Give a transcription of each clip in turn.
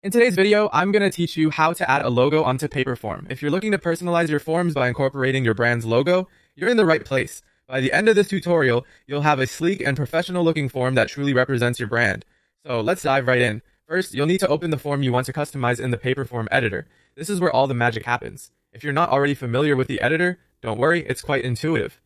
In today's video, I'm going to teach you how to add a logo onto Paperform. If you're looking to personalize your forms by incorporating your brand's logo, you're in the right place. By the end of this tutorial, you'll have a sleek and professional looking form that truly represents your brand. So let's dive right in. First, you'll need to open the form you want to customize in the Paperform editor. This is where all the magic happens. If you're not already familiar with the editor, don't worry, it's quite intuitive.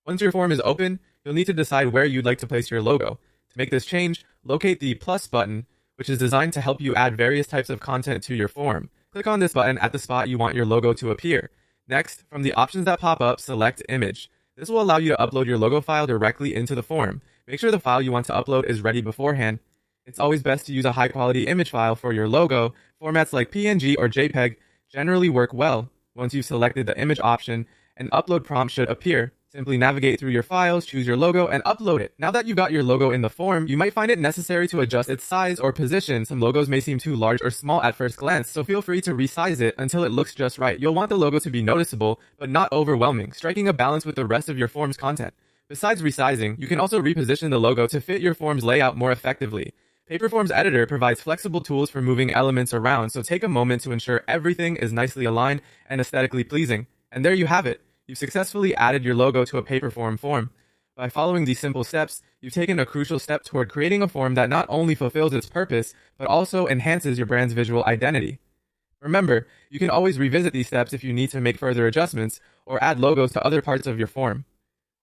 Once your form is open, you'll need to decide where you'd like to place your logo. To make this change, locate the plus button, which is designed to help you add various types of content to your form. Click on this button at the spot you want your logo to appear. Next, from the options that pop up, select Image. This will allow you to upload your logo file directly into the form. Make sure the file you want to upload is ready beforehand. It's always best to use a high-quality image file for your logo. Formats like PNG or JPEG generally work well. Once you've selected the image option, an upload prompt should appear. Simply navigate through your files, choose your logo, and upload it. Now that you've got your logo in the form, you might find it necessary to adjust its size or position. Some logos may seem too large or small at first glance, so feel free to resize it until it looks just right. You'll want the logo to be noticeable, but not overwhelming, striking a balance with the rest of your form's content. Besides resizing, you can also reposition the logo to fit your form's layout more effectively. Paperform's editor provides flexible tools for moving elements around, so take a moment to ensure everything is nicely aligned and aesthetically pleasing. And there you have it. You've successfully added your logo to a Paperform form. By following these simple steps, you've taken a crucial step toward creating a form that not only fulfills its purpose, but also enhances your brand's visual identity. Remember, you can always revisit these steps if you need to make further adjustments or add logos to other parts of your form.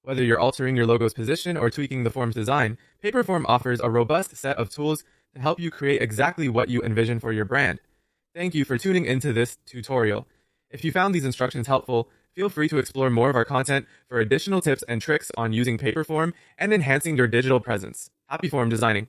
Whether you're altering your logo's position or tweaking the form's design, Paperform offers a robust set of tools to help you create exactly what you envision for your brand. Thank you for tuning into this tutorial. If you found these instructions helpful, feel free to explore more of our content for additional tips and tricks on using Paperform and enhancing your digital presence. Happy form designing!